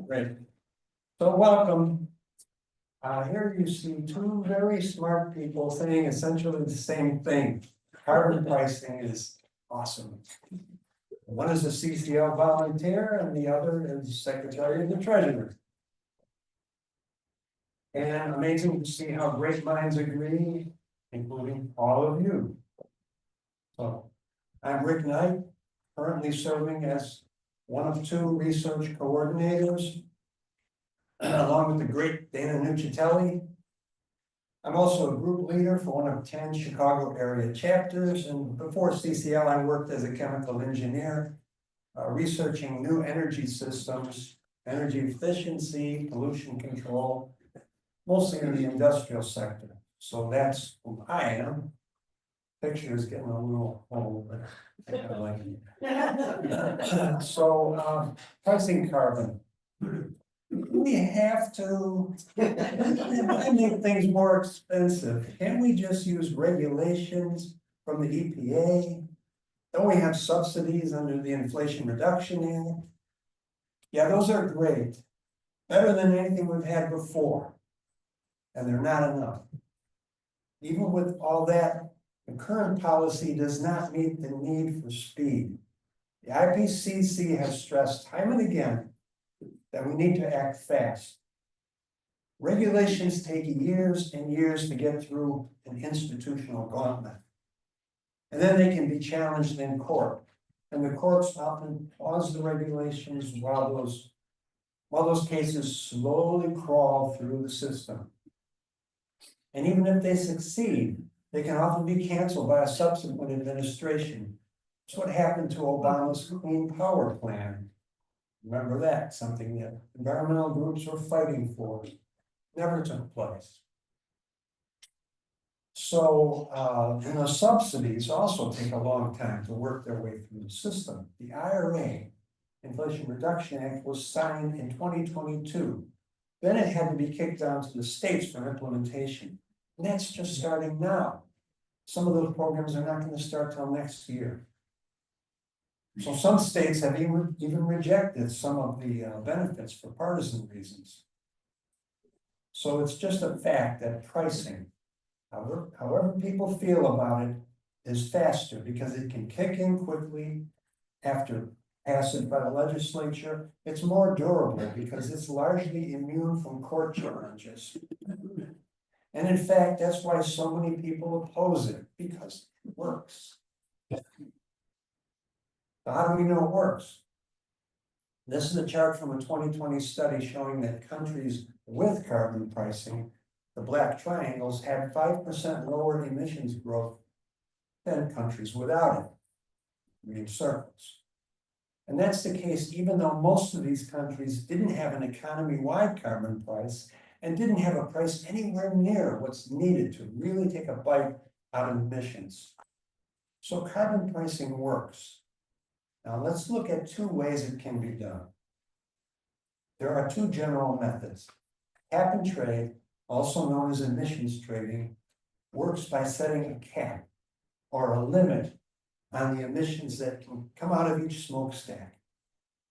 Great. So welcome. Here you see two very smart people saying essentially the same thing. Carbon pricing is awesome. One is a CCL volunteer and the other is Secretary of the Treasury. And amazing to see how great minds agree, including all of you. So I'm Rick Knight, currently serving as one of two research coordinators, along with the great Dana Nuccitelli. I'm also a group leader for one of 10 Chicago area chapters, and before CCL, I worked as a chemical engineer, researching new energy systems, energy efficiency, pollution control, mostly in the industrial sector. So that's who I am. Picture is getting a little old, but I kind of like it. So, pricing carbon. We have to make things more expensive. Can't we just use regulations from the EPA? Don't we have subsidies under the Inflation Reduction Act? Yeah, those are great. Better than anything we've had before. And they're not enough. Even with all that, the current policy does not meet the need for speed. The IPCC has stressed time and again that we need to act fast. Regulations take years and years to get through an institutional gauntlet. And then they can be challenged in court. And the courts often pause the regulations while those cases slowly crawl through the system. And even if they succeed, they can often be canceled by a subsequent administration. That's what happened to Obama's Clean Power Plan. Remember that, something that environmental groups were fighting for, never took place. So, and the subsidies also take a long time to work their way through the system. The IRA, Inflation Reduction Act, was signed in 2022. Then it had to be kicked down to the states for implementation. And that's just starting now. Some of those programs are not going to start till next year. So some states have even rejected some of the benefits for partisan reasons. So it's just a fact that pricing, however people feel about it, is faster because it can kick in quickly after passage by the legislature. It's more durable because it's largely immune from court challenges. And in fact, that's why so many people oppose it, because it works. So how do we know it works? This is a chart from a 2020 study showing that countries with carbon pricing, the black triangles, had 5% lower emissions growth than countries without it, green circles. And that's the case even though most of these countries didn't have an economy-wide carbon price and didn't have a price anywhere near what's needed to really take a bite out of emissions. So carbon pricing works. Now let's look at two ways it can be done. There are two general methods. Cap and trade, also known as emissions trading, works by setting a cap or a limit on the emissions that can come out of each smokestack.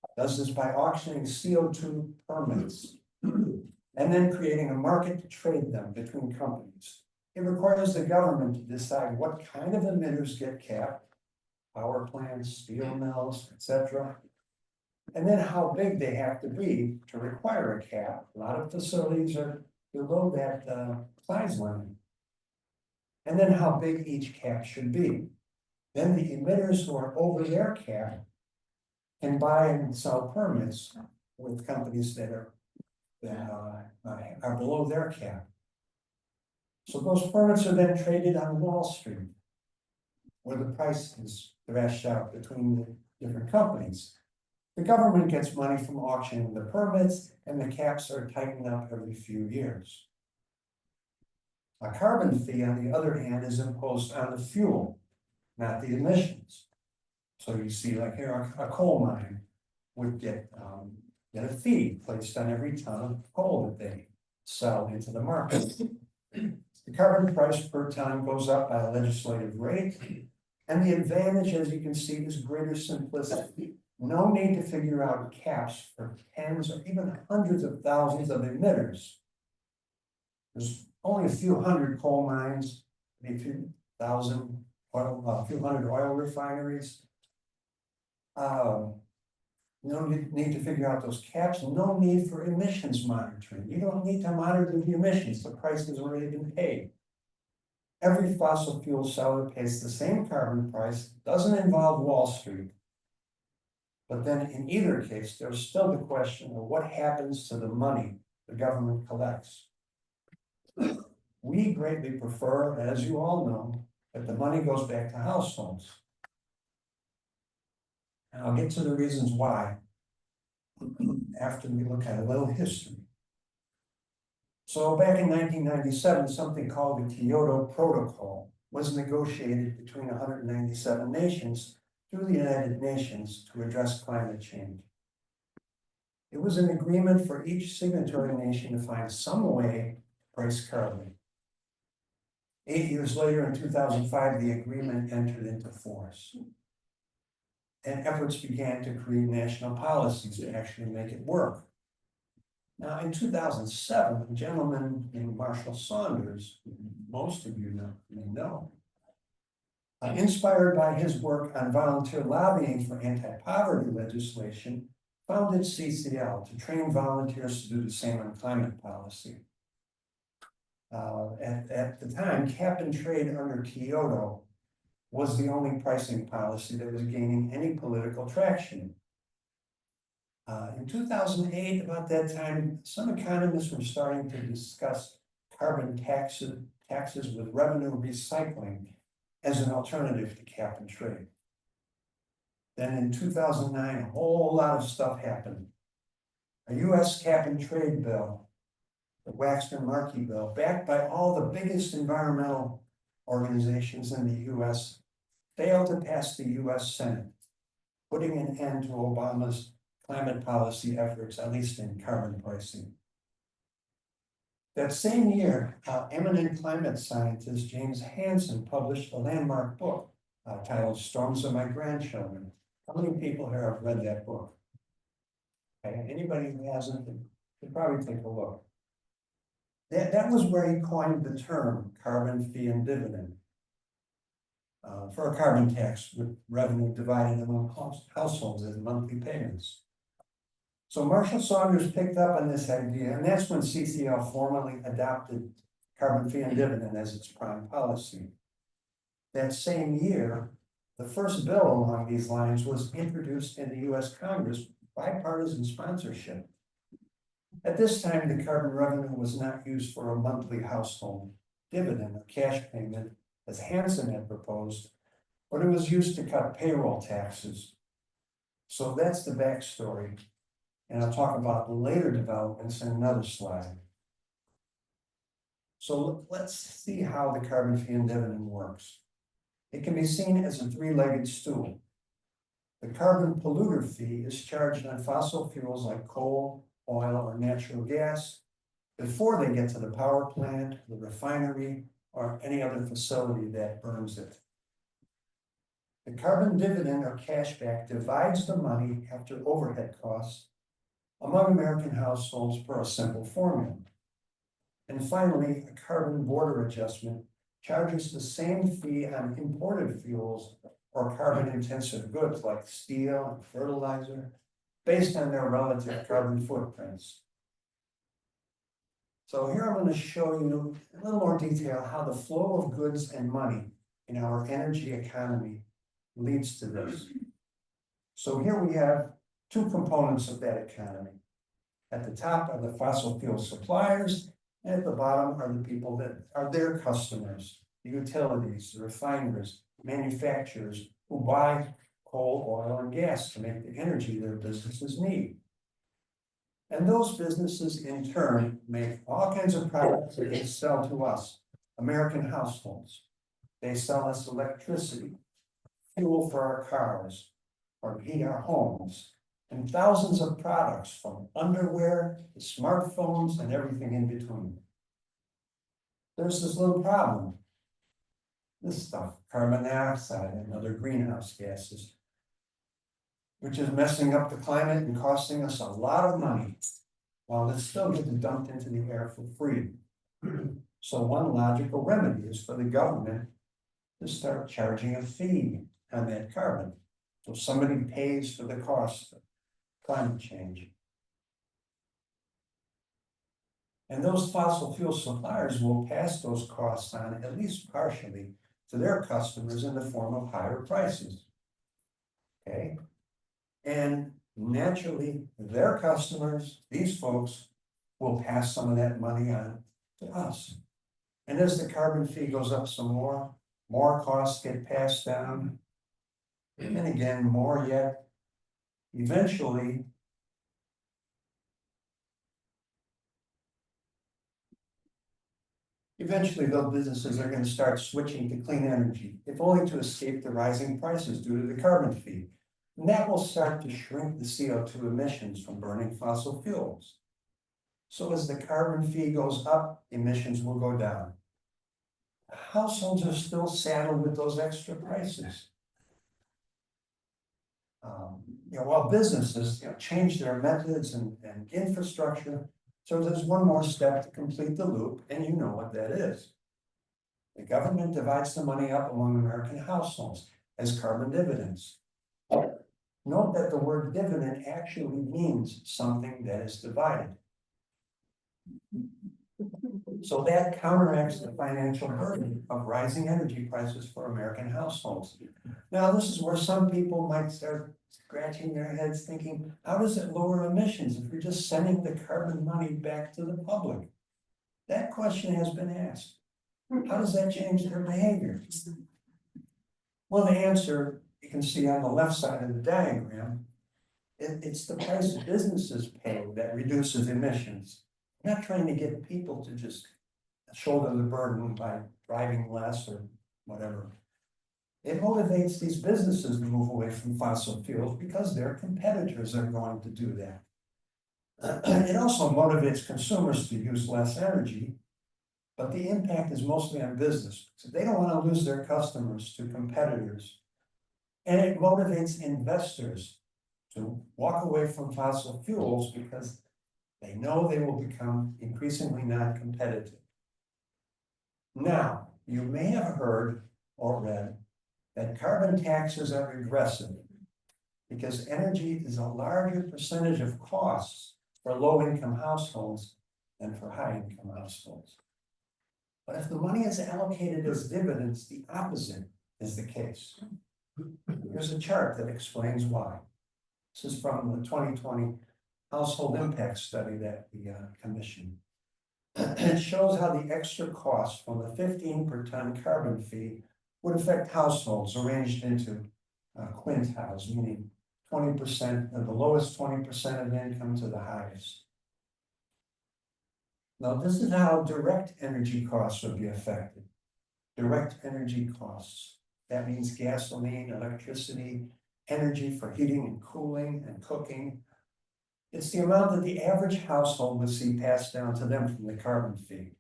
It does this by auctioning CO2 permits and then creating a market to trade them between companies. It requires the government to decide what kind of emitters get capped, power plants, steel mills, etc. And then how big they have to be to require a cap. A lot of facilities are below that size limit. And then how big each cap should be. Then the emitters who are over their cap can buy and sell permits with companies that are below their cap. So those permits are then traded on Wall Street, where the price is thrashed out between the different companies. The government gets money from auctioning the permits, and the caps are tightened up every few years. A carbon fee, on the other hand, is imposed on the fuel, not the emissions. So you see, like here, a coal mine would get a fee placed on every ton of coal that they sell into the market. The carbon price per ton goes up by a legislative rate, and the advantage, as you can see, is greater simplicity. No need to figure out caps for tens or even hundreds of thousands of emitters. There's only a few hundred coal mines, maybe a few thousand oil, a few hundred oil refineries. No need to figure out those caps, no need for emissions monitoring. You don't need to monitor the emissions, the price has already been paid. Every fossil fuel seller pays the same carbon price, doesn't involve Wall Street. But then in either case, there's still the question of what happens to the money the government collects. We greatly prefer, as you all know, that the money goes back to households. And I'll get to the reasons why after we look at a little history. So back in 1997, something called the Kyoto Protocol was negotiated between 197 nations through the United Nations to address climate change. It was an agreement for each signatory nation to find some way to price carbon. 8 years later, in 2005, the agreement entered into force. And efforts began to create national policies to actually make it work. Now, in 2007, a gentleman named Marshall Saunders, who most of you may know, inspired by his work on volunteer lobbying for anti-poverty legislation, founded CCL to train volunteers to do the same on climate policy. At the time, cap and trade under Kyoto was the only pricing policy that was gaining any political traction. In 2008, about that time, some economists were starting to discuss carbon taxes with revenue recycling as an alternative to cap and trade. Then in 2009, a whole lot of stuff happened. A US cap and trade bill, the Waxman-Markey bill, backed by all the biggest environmental organizations in the US, failed to pass the US Senate, putting an end to Obama's climate policy efforts, at least in carbon pricing. That same year, eminent climate scientist James Hansen published a landmark book titled Storms of My Grandchildren. How many here have read that book? Okay, anybody who hasn't should probably take a look. That was where he coined the term carbon fee and dividend for a carbon tax with revenue divided among households as monthly payments. So Marshall Saunders picked up on this idea, and that's when CCL formally adopted carbon fee and dividend as its prime policy. That same year, the first bill along these lines was introduced in the US Congress, bipartisan sponsorship. At this time, the carbon revenue was not used for a monthly household dividend or cash payment, as Hansen had proposed, but it was used to cut payroll taxes. So that's the backstory. And I'll talk about the later developments in another slide. So let's see how the carbon fee and dividend works. It can be seen as a three-legged stool. The carbon polluter fee is charged on fossil fuels like coal, oil, or natural gas before they get to the power plant, the refinery, or any other facility that burns it. The carbon dividend or cashback divides the money after overhead costs among American households per a simple formula. And finally, a carbon border adjustment charges the same fee on imported fuels or carbon-intensive goods like steel and fertilizer based on their relative carbon footprints. So here I'm going to show you in a little more detail how the flow of goods and money in our energy economy leads to this. So here we have two components of that economy. At the top are the fossil fuel suppliers, and at the bottom are the people that are their customers, the utilities, the refiners, manufacturers who buy coal, oil, and gas to make the energy their businesses need. And those businesses in turn make all kinds of products that they sell to us, American households. They sell us electricity, fuel for our cars, or heat our homes, and thousands of products from underwear to smartphones and everything in between. There's this little problem. This stuff, carbon dioxide and other greenhouse gases. which is messing up the climate and costing us a lot of money, while it's still getting dumped into the air for free. So one logical remedy is for the government to start charging a fee on that carbon. So somebody pays for the cost of climate change. And those fossil fuel suppliers will pass those costs on, at least partially, to their customers in the form of higher prices. Okay? And naturally, their customers, these folks, will pass some of that money on to us. And as the carbon fee goes up some more costs get passed down. And again, more yet. Eventually, those businesses are going to start switching to clean energy, if only to escape the rising prices due to the carbon fee. And that will start to shrink the CO2 emissions from burning fossil fuels. So as the carbon fee goes up, emissions will go down. Households are still saddled with those extra prices. While businesses change their methods and infrastructure, so there's one more step to complete the loop, and you know what that is. The government divides the money up among American households as carbon dividends. Note that the word dividend actually means something that is divided. So that counteracts the financial burden of rising energy prices for American households. Now, this is where some people might start scratching their heads thinking, how does it lower emissions if you're just sending the carbon money back to the public? That question has been asked. How does that change their behavior? Well, the answer you can see on the left side of the diagram. It's the price businesses pay that reduces emissions. I'm not trying to get people to just shoulder the burden by driving less or whatever. It motivates these businesses to move away from fossil fuels because their competitors are going to do that. It also motivates consumers to use less energy, but the impact is mostly on business. So they don't want to lose their customers to competitors. And it motivates investors to walk away from fossil fuels because they know they will become increasingly non-competitive. Now, you may have heard or read that carbon taxes are regressive because energy is a larger percentage of costs for low-income households than for high-income households. But if the money is allocated as dividends, the opposite is the case. Here's a chart that explains why. This is from the 2020 Household Impact Study that we commissioned. It shows how the extra cost from the 15 per ton carbon fee would affect households arranged into quintiles, meaning 20% of the lowest 20% of income to the highest. Now, this is how direct energy costs would be affected. Direct energy costs. That means gasoline, electricity, energy for heating and cooling and cooking. It's the amount that the average household would see passed down to them from the carbon fee.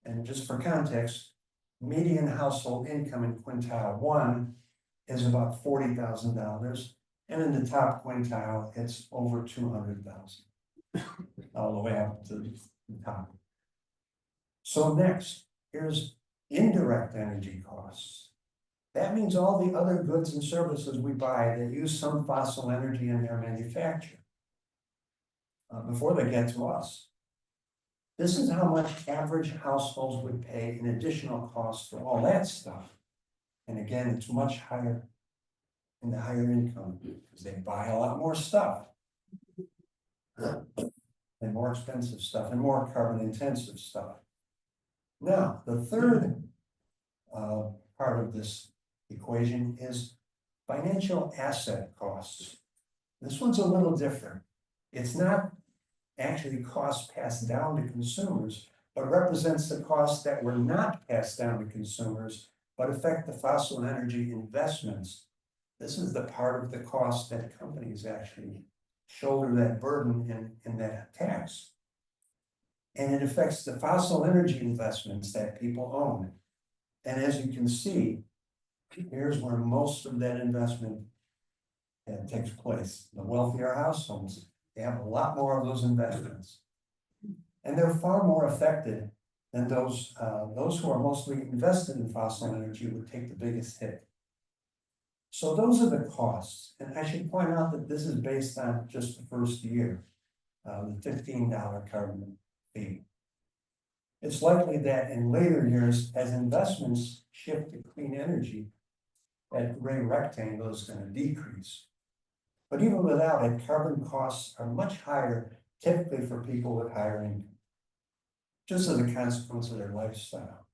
And just for context, median household income in quintile 1 is about $40,000, and in the top quintile, it's over $200,000, all the way up to the top. So next, here's indirect energy costs. That means all the other goods and services we buy that use some fossil energy in their manufacture before they get to us. This is how much average households would pay in additional costs for all that stuff. And again, it's much higher in the higher income because they buy a lot more stuff and more expensive stuff and more carbon intensive stuff. Now, the third part of this equation is financial asset costs. This one's a little different. It's not actually costs passed down to consumers, but represents the costs that were not passed down to consumers, but affect the fossil energy investments. This is the part of the cost that companies actually shoulder that burden in that tax. And it affects the fossil energy investments that people own. And as you can see, here's where most of that investment that takes place. The wealthier households, they have a lot more of those investments. And they're far more affected than those who are mostly invested in fossil energy would take the biggest hit. So those are the costs, and I should point out that this is based on just the first year, the $15 carbon fee. It's likely that in later years, as investments shift to clean energy, that gray rectangle is going to decrease. But even without it, carbon costs are much higher, typically for people with higher income, just as a consequence of their lifestyle.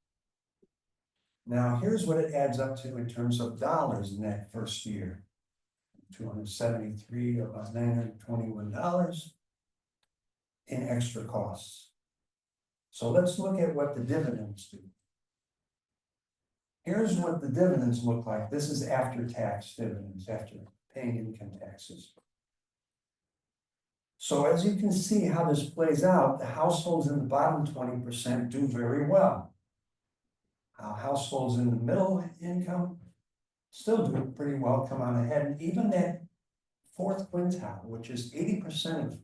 Now, here's what it adds up to in terms of dollars in that first year. 273, about $921 in extra costs. So let's look at what the dividends do. Here's what the dividends look like. This is after-tax dividends, after paying income taxes. So as you can see how this plays out, the households in the bottom 20% do very well. Households in the middle income still do pretty well, come out ahead. And even that fourth quintile, which is 80% of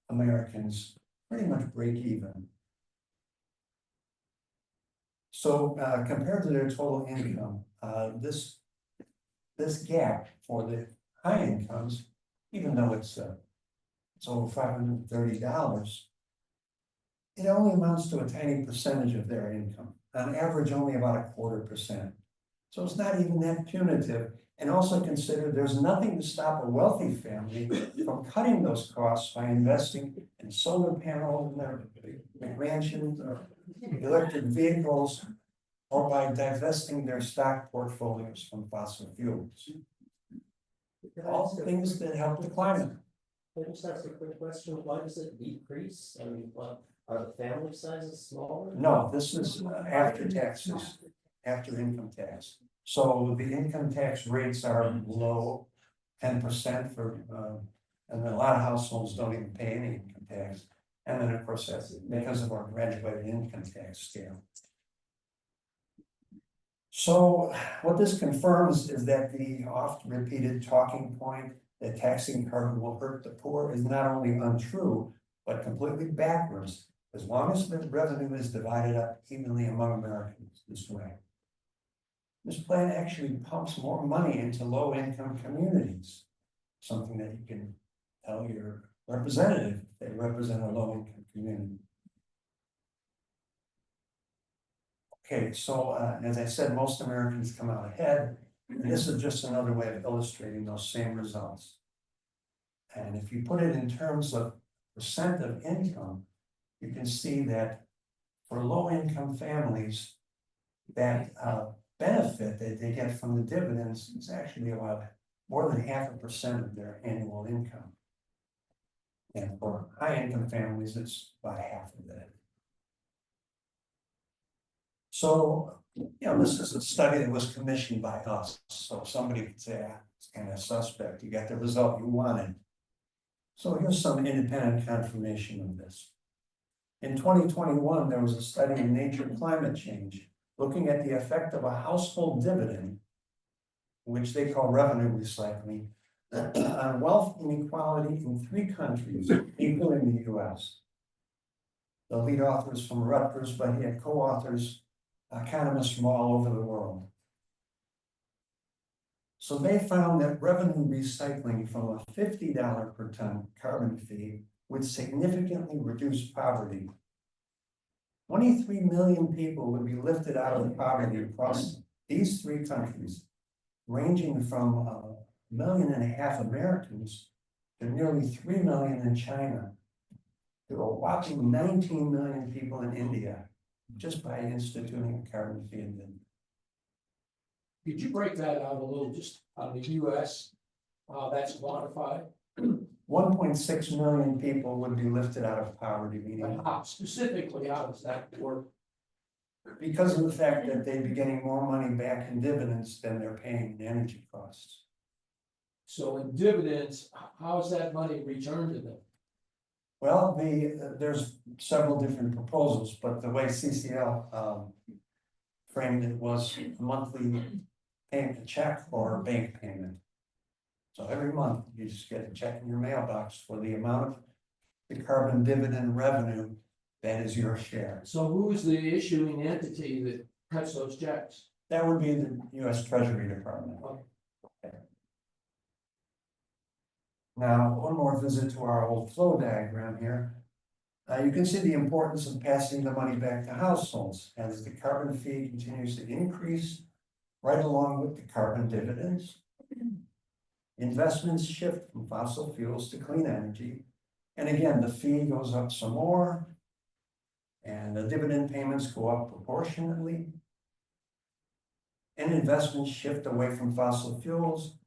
Americans, pretty much break even. So compared to their total income, this gap for the high incomes, even though it's over $530, it only amounts to a tiny percentage of their income. On average, only about 1/4%. So it's not even that punitive. And also consider there's nothing to stop a wealthy family from cutting those costs by investing in solar panels in their mansions or electric vehicles, or by divesting their stock portfolios from fossil fuels. All things that help the climate. Can I just ask a quick question? Why does it decrease? I mean, are the family sizes smaller? No, this is after taxes, after income tax. So the income tax rates are below 10% for, and then a lot of households don't even pay any income tax. And then of course, that's because of our graduated income tax scale. So what this confirms is that the oft repeated talking point that taxing carbon will hurt the poor is not only untrue, but completely backwards, as long as the revenue is divided up evenly among Americans this way. This plan actually pumps more money into low-income communities, something that you can tell your representative if they represent a low-income community. Okay, so as I said, most Americans come out ahead, and this is just another way of illustrating those same results. And if you put it in terms of percent of income, you can see that for low-income families, that benefit that they get from the dividends is actually about more than 0.5% of their annual income. And for high-income families, it's about half of that. So, this is a study that was commissioned by us. So somebody could say, it's kind of suspect, you got the result you wanted. So here's some independent confirmation of this. In 2021, there was a study in Nature Climate Change looking at the effect of a household dividend, which they call revenue recycling, on wealth inequality in 3 countries, including the US. The lead author is from Rutgers, but he had co-authors, economists from all over the world. So they found that revenue recycling from a $50 per ton carbon fee would significantly reduce poverty. 23 million people would be lifted out of poverty across these 3 countries, ranging from 1.5 million Americans to nearly 3 million in China, to a whopping 19 million people in India, just by instituting a carbon fee and dividend. Could you break that out a little, just on the US, that's quantified? 1.6 million people would be lifted out of poverty, meaning And how, specifically, how does that work? because of the fact that they'd be getting more money back in dividends than they're paying in energy costs. So in dividends, how is that money returned to them? Well, there's several different proposals, but the way CCL framed it was a monthly payment, a check or a bank payment. So every month, you just get a check in your mailbox for the amount of the carbon dividend revenue that is your share. So who's the issuing entity that cuts those checks? That would be the US Treasury Department. Okay. Now, one more visit to our old flow diagram here. You can see the importance of passing the money back to households as the carbon fee continues to increase right along with the carbon dividends. Investments shift from fossil fuels to clean energy. And again, the fee goes up some more. And the dividend payments go up proportionately. And investments shift away from fossil fuels.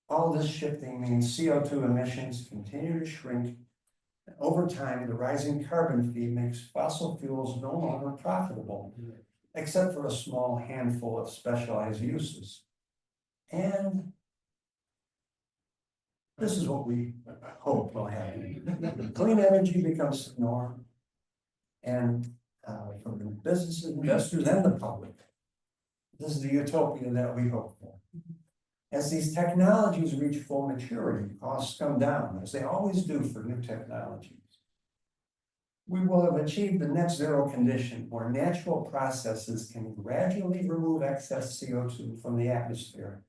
All this shifting means CO2 emissions continue to shrink. Over time, the rising carbon fee makes fossil fuels no longer profitable, except for a small handful of specialized uses. And this is what we hope will happen. Clean energy becomes the norm. And for the businesses, investors, and the public, this is the utopia that we hope for. As these technologies reach full maturity, costs come down, as they always do for new technologies. We will have achieved the net zero condition where natural processes can gradually remove excess CO2 from the atmosphere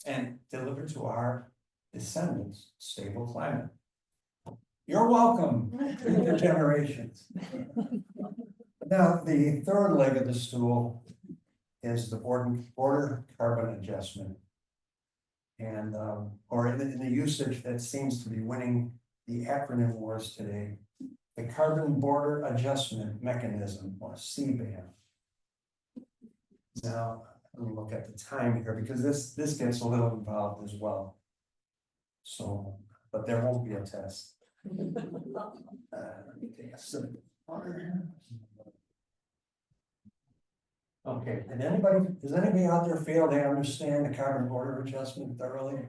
and deliver to our descendants stable climate. You're welcome, future generations. Now, the third leg of the stool is the border carbon adjustment. And, or in the usage that seems to be winning the acronym wars today, the Carbon Border Adjustment Mechanism, or CBAM. Now, let me look at the time here, because this gets a little involved as well. So, but there won't be a test. Let me take a sip of water here. Okay, does anybody out there feel they understand the carbon border adjustment thoroughly?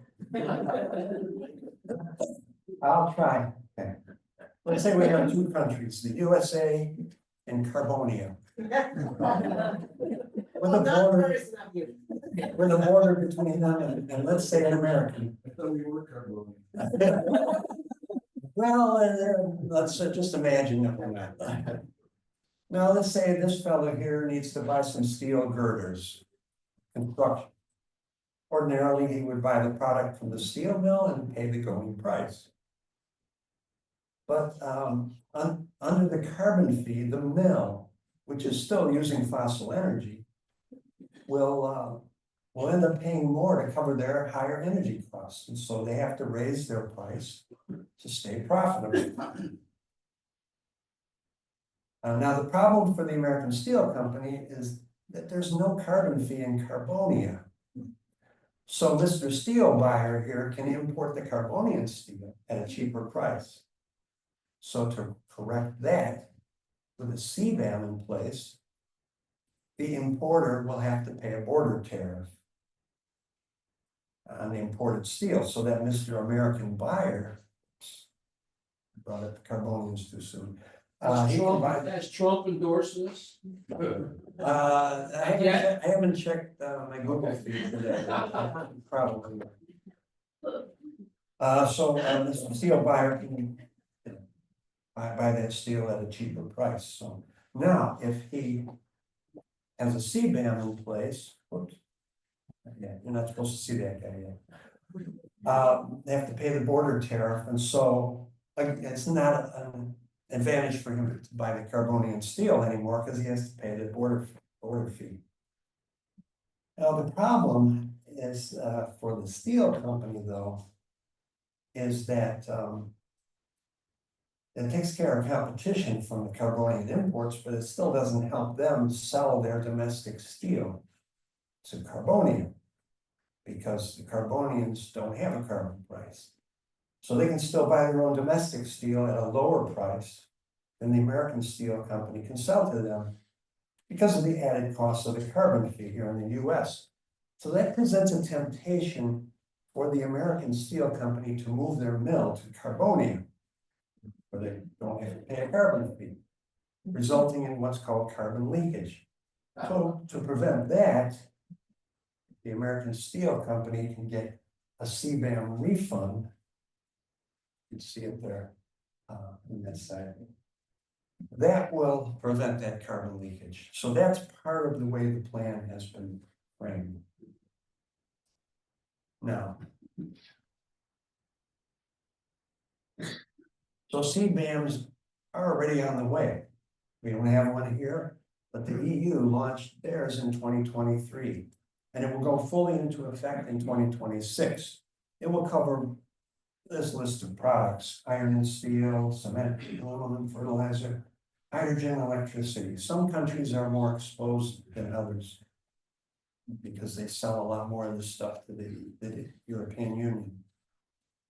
I'll try. Okay. Let's say we have two countries, the USA and Carbonia. With a border between them and let's say an American. I thought we were Carbonia. Well, let's just imagine that we're not. Now, let's say this fellow here needs to buy some steel girders, construction. Ordinarily, he would buy the product from the steel mill and pay the going price. But under the carbon fee, the mill, which is still using fossil energy, will end up paying more to cover their higher energy costs. And so they have to raise their price to stay profitable. Now, the problem for the American Steel Company is that there's no carbon fee in Carbonia. So Mr. Steel Buyer here can import the Carbonian steel at a cheaper price. So to correct that, with a CBAM in place, the importer will have to pay a border tariff on the imported steel, so that Mr. American Buyer, brought up the Carbonians too soon. Has Trump endorsed this? I haven't checked my Google feed today. Probably. So the steel buyer can buy that steel at a cheaper price. So now, if he has a CBAM in place, whoops, yeah, you're not supposed to see that guy yet. They have to pay the border tariff, and so like it's not an advantage for him to buy the Carbonian steel anymore because he has to pay the border fee. Now the problem is for the steel company though, is that it takes care of competition from the Carbonian imports, but it still doesn't help them sell their domestic steel to Carbonia because the Carbonians don't have a carbon price. So they can still buy their own domestic steel at a lower price than the American Steel Company can sell to them because of the added cost of the carbon fee here in the US. So that presents a temptation for the American Steel Company to move their mill to Carbonia, where they don't have to pay a carbon fee, resulting in what's called carbon leakage. So to prevent that, the American Steel Company can get a CBAM refund. You can see it there, on that side. That will prevent that carbon leakage. So that's part of the way the plan has been framed. Now. So CBAMs are already on the way. We don't have one here, but the EU launched theirs in 2023. And it will go fully into effect in 2026. It will cover this list of products: iron and steel, cement, aluminum, fertilizer, hydrogen, electricity. Some countries are more exposed than others because they sell a lot more of this stuff to the European Union.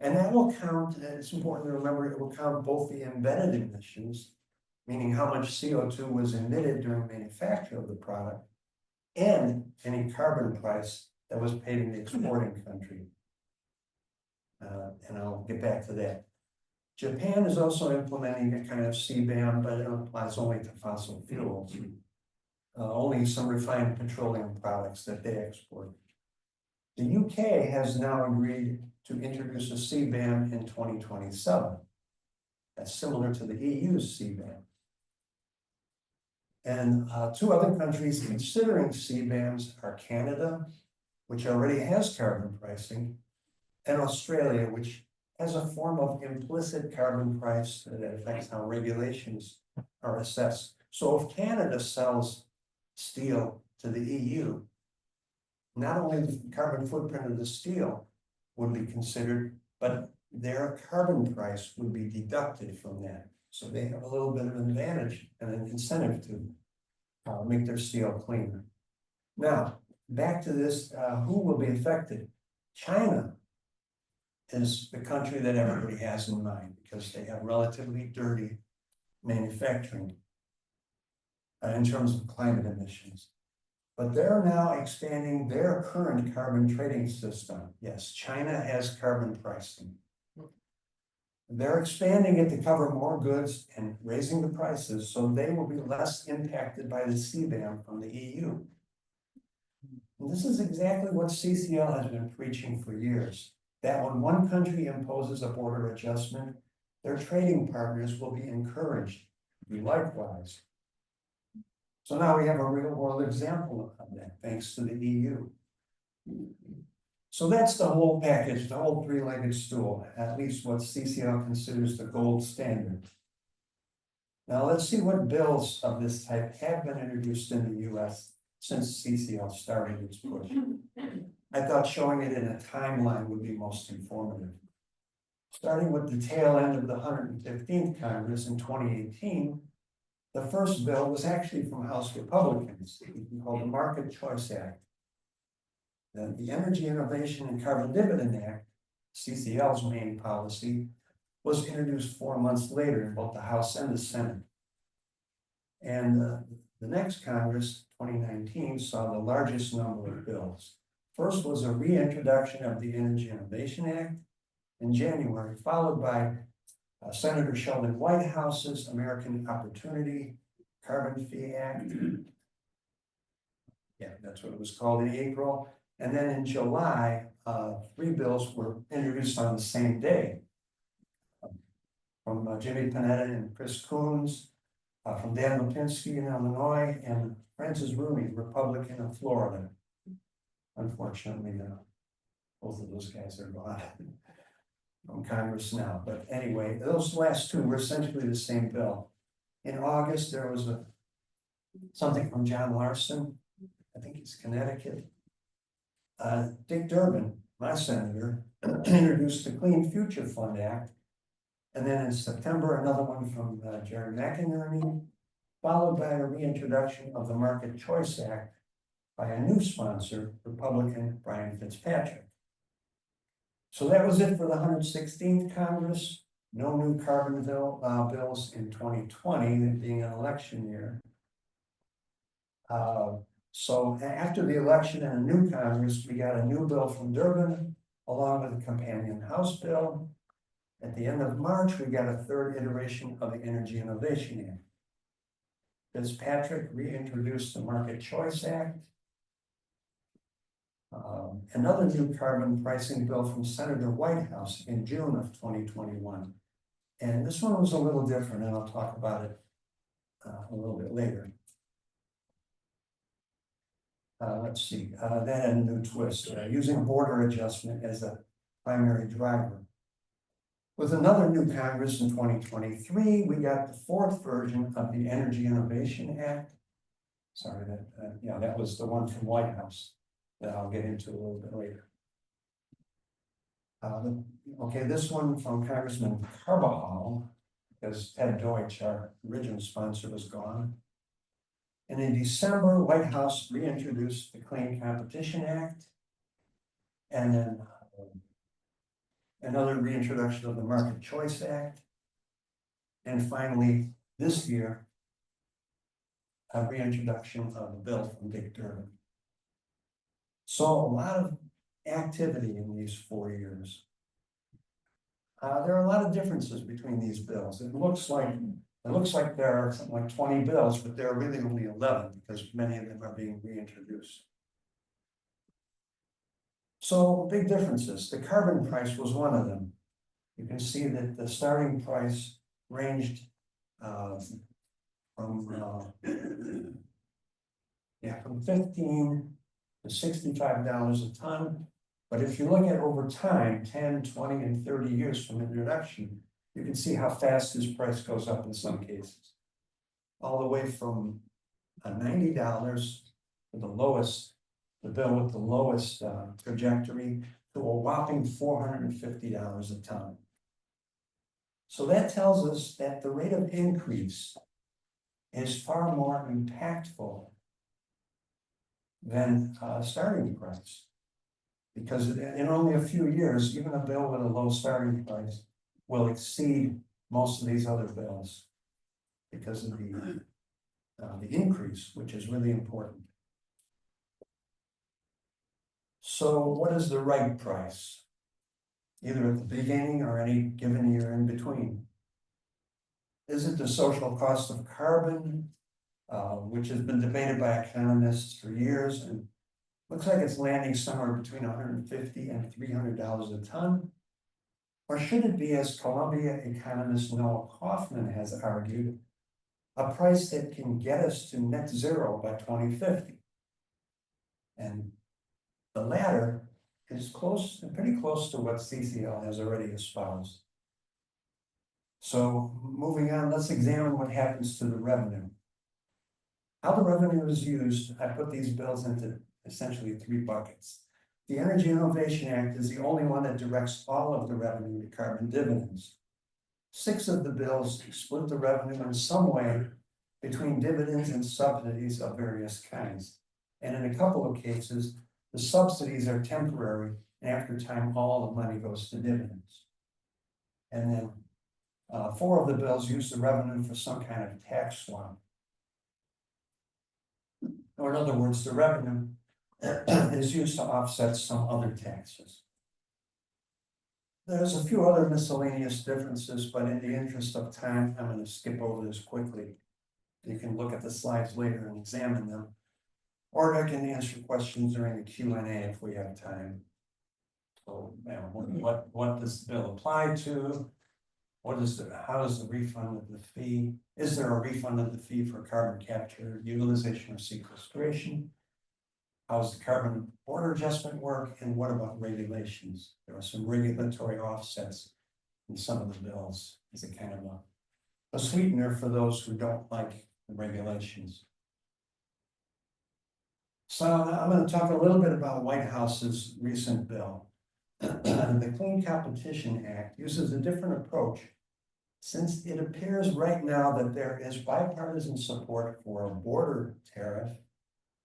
And that will count, and it's important to remember, it will count both the embedded emissions, meaning how much CO2 was emitted during manufacture of the product, and any carbon price that was paid in the exporting country. And I'll get back to that. Japan is also implementing a kind of CBAM, but it applies only to fossil fuels. Only some refined petroleum products that they export. The UK has now agreed to introduce a CBAM in 2027. That's similar to the EU's CBAM. And two other countries considering CBAMs are Canada, which already has carbon pricing, and Australia, which has a form of implicit carbon price that affects how regulations are assessed. So if Canada sells steel to the EU, not only the carbon footprint of the steel would be considered, but their carbon price would be deducted from that. So they have a little bit of an advantage and an incentive to make their steel cleaner. Now, back to this, who will be affected? China is the country that everybody has in mind because they have relatively dirty manufacturing in terms of climate emissions. But they're now expanding their current carbon trading system. Yes, China has carbon pricing. They're expanding it to cover more goods and raising the prices, so they will be less impacted by the CBAM from the EU. And this is exactly what CCL has been preaching for years, that when one country imposes a border adjustment, their trading partners will be encouraged to do likewise. So now we have a real world example of that, thanks to the EU. So that's the whole package, the whole three-legged stool, at least what CCL considers the gold standard. Now let's see what bills of this type have been introduced in the US since CCL started its push. I thought showing it in a timeline would be most informative. Starting with the tail end of the 115th Congress in 2018, the first bill was actually from House Republicans, called the Market Choice Act. Then the Energy Innovation and Carbon Dividend Act, CCL's main policy, was introduced 4 months later in both the House and the Senate. And the next Congress, 2019, saw the largest number of bills. First was a reintroduction of the Energy Innovation Act in January, followed by Senator Sheldon Whitehouse's American Opportunity Carbon Fee Act. Yeah, that's what it was called in April. And then in July, 3 bills were introduced on the same day. From Jimmy Panetta and Chris Coons, from Dan Lipinski in Illinois, and Francis Rooney, Republican of Florida. Unfortunately, both of those guys are gone from Congress now. But anyway, those last 2 were essentially the same bill. In August, there was something from John Larson, I think it's Connecticut. Dick Durbin, my senator, introduced the Clean Future Fund Act. And then in September, another one from Jerry McInerney, followed by a reintroduction of the Market Choice Act by a new sponsor, Republican Brian Fitzpatrick. So that was it for the 116th Congress. No new carbon bills in 2020, being an election year. So after the election and a new Congress, we got a new bill from Durbin, along with a companion House bill. At the end of March, we got a 3rd iteration of the Energy Innovation Act. Fitzpatrick reintroduced the Market Choice Act. Another new carbon pricing bill from Senator Whitehouse in June of 2021. And this one was a little different, and I'll talk about it a little bit later. Let's see, that had a new twist, using border adjustment as a primary driver. With another new Congress in 2023, we got the fourth version of the Energy Innovation Act. Sorry, yeah, that was the one from White House that I'll get into a little bit later. Okay, this one from Congressman Carbajal, because Ted Deutsch, our original sponsor, was gone. And in December, White House reintroduced the Clean Competition Act. And then another reintroduction of the Market Choice Act. And finally, this year, a reintroduction of the bill from Dick Durbin. So a lot of activity in these 4 years. There are a lot of differences between these bills. It looks like there are something like 20 bills, but there are really only 11 because many of them are being reintroduced. So big differences. The carbon price was one of them. You can see that the starting price ranged from 15 to $65 a ton. But if you look at over time, 10, 20, and 30 years from introduction, you can see how fast this price goes up in some cases. All the way from $90 for the lowest, the bill with the lowest trajectory, to a whopping $450 a ton. So that tells us that the rate of increase is far more impactful than starting price. Because in only a few years, even a bill with a low starting price will exceed most of these other bills because of the increase, which is really important. So what is the right price? Either at the beginning or any given year in between. Is it the social cost of carbon, which has been debated by economists for years, and looks like it's landing somewhere between $150 and $300 a ton? Or should it be, as Columbia economist Noah Kaufman has argued, a price that can get us to net zero by 2050? And the latter is pretty close to what CCL has already espoused. So moving on, let's examine what happens to the revenue. How the revenue is used, I put these bills into essentially 3 buckets. The Energy Innovation Act is the only one that directs all of the revenue to carbon dividends. 6 of the bills split the revenue in some way between dividends and subsidies of various kinds. And in a couple of cases, the subsidies are temporary, and after time, all the money goes to dividends. And then 4 of the bills use the revenue for some kind of tax swap. Or in other words, the revenue is used to offset some other taxes. There's a few other miscellaneous differences, but in the interest of time, I'm going to skip over this quickly. You can look at the slides later and examine them, or I can answer questions during the Q&A if we have time. So, what does the bill apply to? How is the refund of the fee? Is there a refund of the fee for carbon capture, utilization, or sequestration? How does the carbon border adjustment work? And what about regulations? There are some regulatory offsets in some of the bills as a kind of a sweetener for those who don't like the regulations. So I'm going to talk a little bit about White House's recent bill. The Clean Competition Act uses a different approach, since it appears right now that there is bipartisan support for a border tariff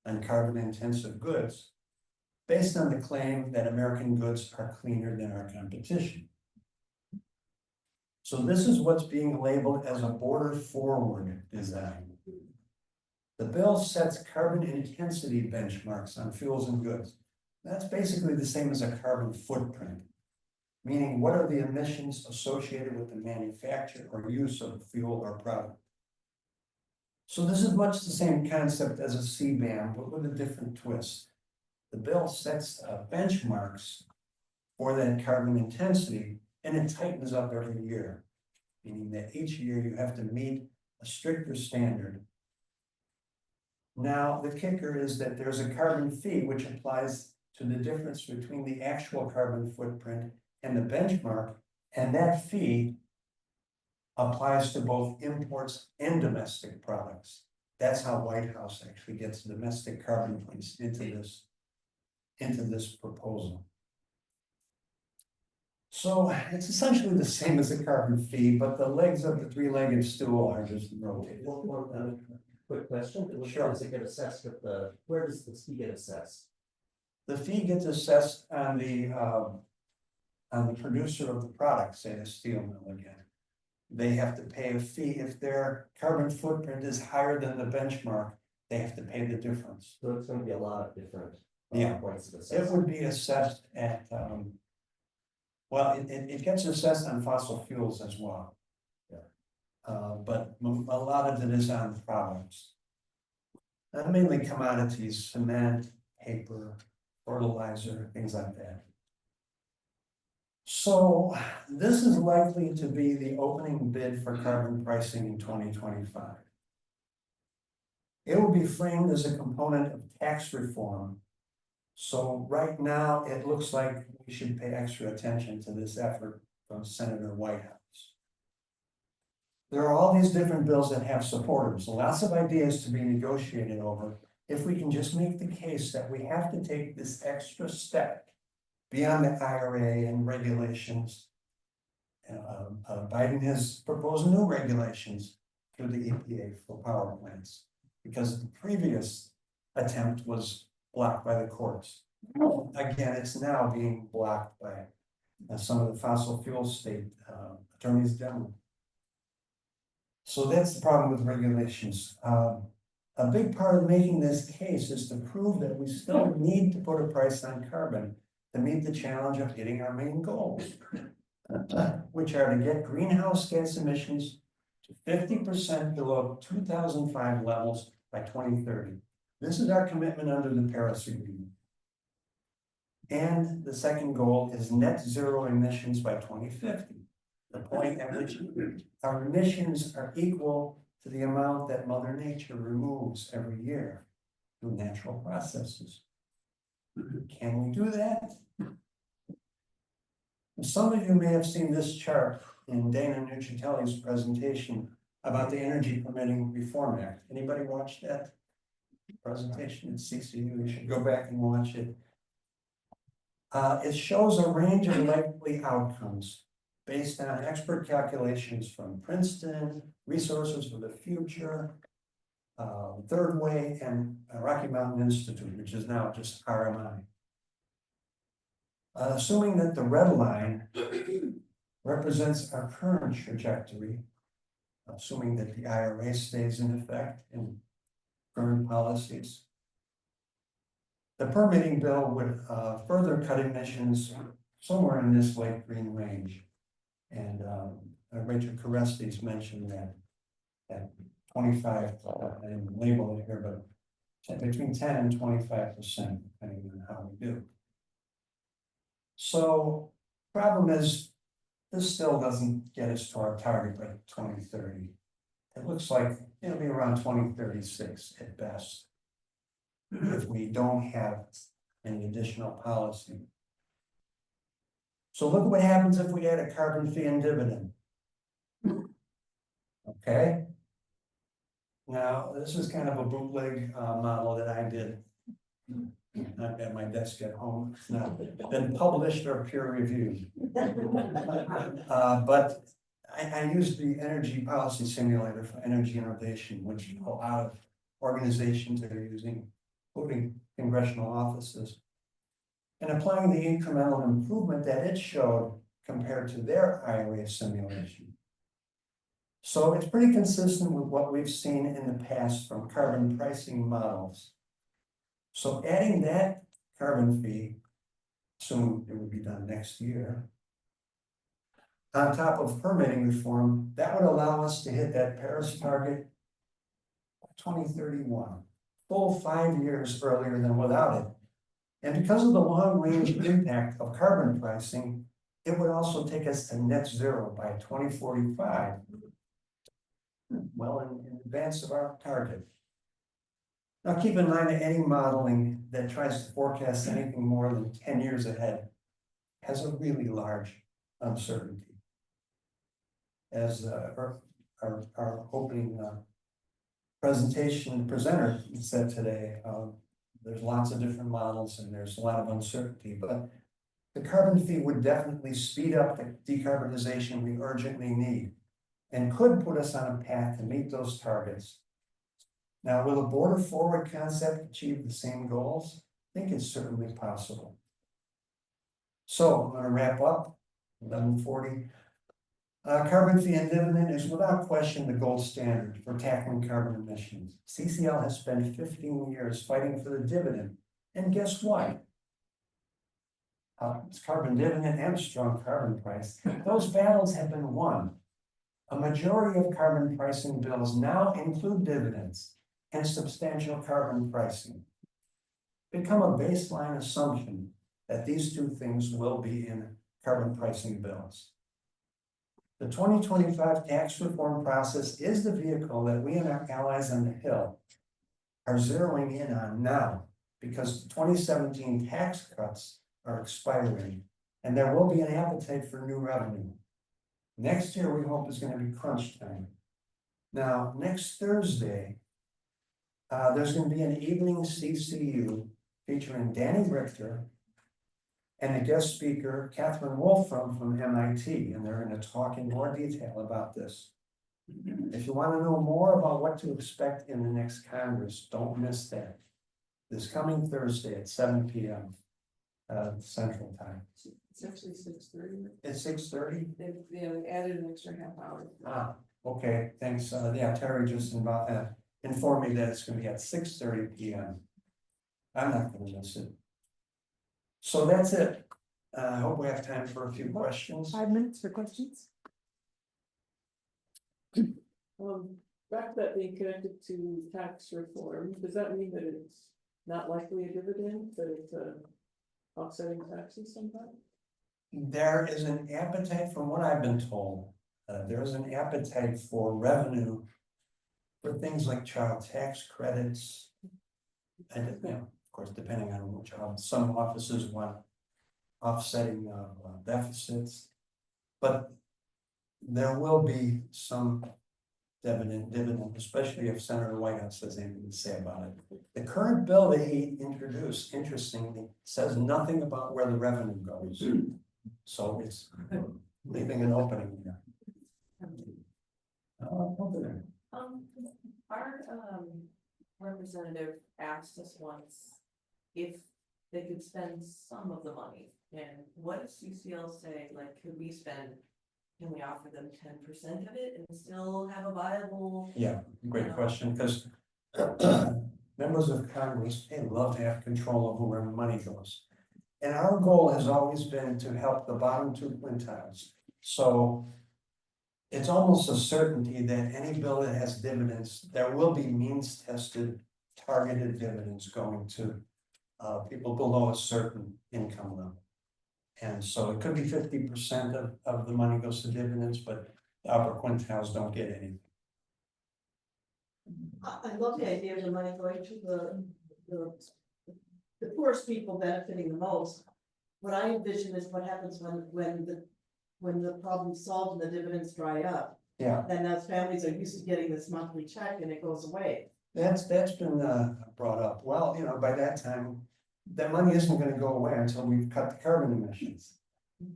on carbon-intensive goods, based on the claim that American goods are cleaner than our competition. So this is what's being labeled as a border-forward design. The bill sets carbon intensity benchmarks on fuels and goods. That's basically the same as a carbon footprint, meaning what are the emissions associated with the manufacture or use of the fuel or product. So this is much the same concept as a CBAM, but with a different twist. the bill sets benchmarks for that carbon intensity, and it tightens up every year. Meaning that each year you have to meet a stricter standard. Now, the kicker is that there's a carbon fee which applies to the difference between the actual carbon footprint and the benchmark, and that fee applies to both imports and domestic products. That's how White House actually gets domestic carbon placed into this proposal. So it's essentially the same as a carbon fee, but the legs of the three-legged stool are just rotated. One quick question, Sure. does it get assessed at where does this fee get assessed? The fee gets assessed on the producer of the product, say the steel mill again. They have to pay a fee if their carbon footprint is higher than the benchmark, they have to pay the difference. So it's gonna be a lot of different Yeah. points of It assessment. would be assessed at, well, it gets assessed on fossil fuels as well. Yeah. But a lot of it is on products. Mainly commodities, cement, paper, fertilizer, things like that. So this is likely to be the opening bid for carbon pricing in 2025. It will be framed as a component of tax reform. So right now, it looks like we should pay extra attention to this effort from Senator Whitehouse. There are all these different bills that have supporters, lots of ideas to be negotiated over. If we can just make the case that we have to take this extra step beyond the IRA and regulations. Biden has proposed new regulations through the EPA for power plants, because the previous attempt was blocked by the courts. Again, it's now being blocked by some of the fossil fuel state attorneys general. So that's the problem with regulations. A big part of making this case is to prove that we still need to put a price on carbon to meet the challenge of hitting our main goals, which are to get greenhouse gas emissions to 50% below 2005 levels by 2030. This is our commitment under the Paris Agreement. And the second goal is net zero emissions by 2050, the point at which our emissions are equal to the amount that Mother Nature removes every year through natural processes. Can we do that? Some of you may have seen this chart in Dana Nuccitelli's presentation about the Energy Permitting Reform Act. Anybody watch that presentation at CCL? You should go back and watch it. It shows a range of likely outcomes based on expert calculations from Princeton, Resources for the Future, Third Way, and Rocky Mountain Institute, which is now just RMI. Assuming that the red line represents our current trajectory, assuming that the IRA stays in effect and current policies, the permitting bill would further cut emissions somewhere in this light green range. And Rachel Carestes mentioned that 25, I didn't label it here, but between 10 and 25%, depending on how we do. So, problem is, this still doesn't get us to our target by 2030. It looks like it'll be around 2036 at best, if we don't have any additional policy. So look what happens if we add a carbon fee and dividend. Okay. Now, this is kind of a bootleg model that I did. Not at my desk at home. It's not been published or peer reviewed. But I used the energy policy simulator for energy innovation, which a lot of organizations are using, including congressional offices, and applying the incremental improvement that it showed compared to their IRA simulation. So it's pretty consistent with what we've seen in the past from carbon pricing models. So adding that carbon fee, assuming it would be done next year, on top of permitting reform, that would allow us to hit that Paris target by 2031, full 5 years earlier than without it. And because of the long range impact of carbon pricing, it would also take us to net zero by 2045. Well, in advance of our target. Now, keep in mind that any modeling that tries to forecast anything more than 10 years ahead has a really large uncertainty. As our opening presentation presenter said today, there's lots of different models and there's a lot of uncertainty, but the carbon fee would definitely speed up the decarbonization we urgently need and could put us on a path to meet those targets. Now, will a border forward concept achieve the same goals? I think it's certainly possible. So I'm going to wrap up, 11:40. Carbon fee and dividend is without question the gold standard for tackling carbon emissions. CCL has spent 15 years fighting for the dividend, and guess what? It's carbon dividend and strong carbon price. Those battles have been won. A majority of carbon pricing bills now include dividends and substantial carbon pricing. Become a baseline assumption that these two things will be in carbon pricing bills. The 2025 tax reform process is the vehicle that we and our allies on the Hill are zeroing in on now, because the 2017 tax cuts are expiring and there will be an appetite for new revenue. Next year, we hope is going to be crunch time. Now, next Thursday, there's going to be an evening CCU featuring Danny Richter and a guest speaker, Catherine Wolfram from MIT, and they're going to talk in more detail about this. If you want to know more about what to expect in the next Congress, don't miss that. This coming Thursday at 7 p.m. Central Time. It's actually 6:30. It's 6:30? They added an extra half hour. Ah, okay, thanks. Yeah, Terry just informed me that it's going to be at 6:30 p.m. I'm not going to miss it. So that's it. I hope we have time for a few questions. 5 minutes for questions. Back to that being connected to tax reform, does that mean that it's not likely a dividend, that it's offsetting taxes sometime? There is an appetite, from what I've been told, there is an appetite for revenue for things like child tax credits. And, you know, of course, depending on which some offices want offsetting deficits. But there will be some dividend, especially if Senator Whitehouse has anything to say about it. The current bill that he introduced, interestingly, says nothing about where the revenue goes. So it's leaving an opening there. Over there. Our representative asked us once if they could spend some of the money, and what does CCL say, like, can we offer them 10% of it and still have a viable? Yeah, great question, because members of Congress, they love to have control over where money goes. And our goal has always been to help the bottom two quintiles. So it's almost a certainty that any bill that has dividends, there will be means tested, targeted dividends going to people below a certain income level. And so it could be 50% of the money goes to dividends, but the upper quintiles don't get any. I love the idea of the money going to the poorest people benefiting the most. What I envision is what happens when the problem's solved and the dividends dry up. Yeah, Then those families are used to getting this monthly check and it goes away. that's been brought up. Well, you know, by that time, that money isn't going to go away until we've cut the carbon emissions.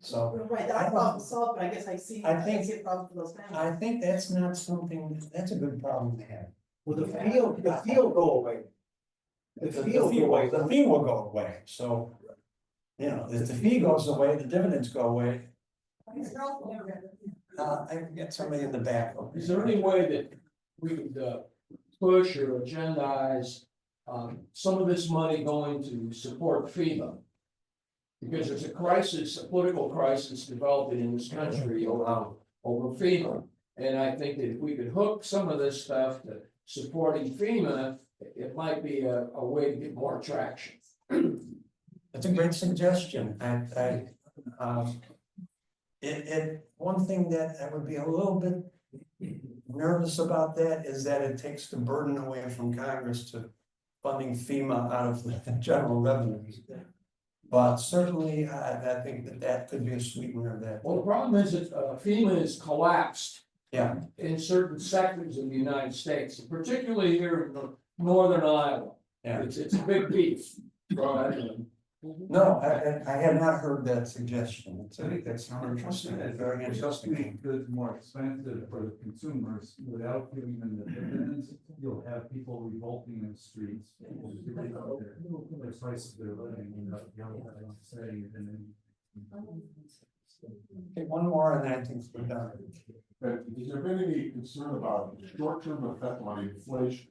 So Right, that problem solved, but I guess I see I think- see a problem for those families. I think that's not something, that's a good problem to have. Well, the fee will go away. The fee will go away, so, you know, if the fee goes away, the dividends go away. I can get somebody in the back. Is there any way that we could push or agendize some of this money going to support FEMA? Because there's a crisis, a political crisis developing in this country over FEMA. And I think that if we could hook some of this stuff to supporting FEMA, it might be a way to get more traction. It's a great suggestion, one thing that I would be a little bit nervous about that is that it takes the burden away from Congress to funding FEMA out of the general revenues. But certainly, I think that could be a sweetener that, Well, the problem is that FEMA is collapsed yeah, in certain sectors of the United States, particularly here in northern Iowa. yeah. It's a big piece. No, I had not heard that suggestion. That's interesting, that's very interesting. Goods more expensive for the consumers without giving them the dividends, you'll have people revolting in the streets. The prices they're living, say, and then. Okay, one more and then I think we're done. Has there been any concern about the short-term effect on inflation?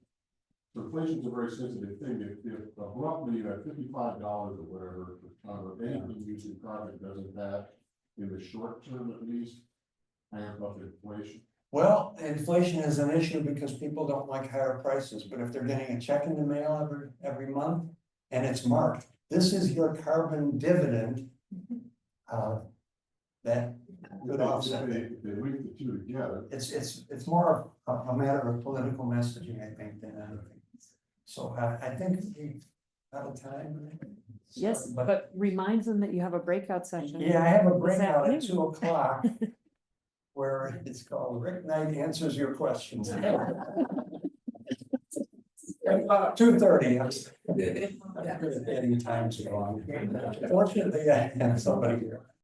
So inflation is a very sensitive thing. If abruptly you have $55 or whatever, or anything using product doesn't that, in the short term at least, amp up inflation? Well, inflation is an issue because people don't like higher prices, but if they're getting a check in the mail every month and it's marked, this is your carbon dividend. That could offset it. If they link the two together. It's more a matter of political messaging, I think, than anything. So I think we out of time. Yes, But but reminds them that you have a breakout session. yeah, I have a This breakout at afternoon. 2:00. Where it's called Rick Knight Answers Your Questions. 2:30. I'm good at getting times wrong. Fortunately, I have somebody here.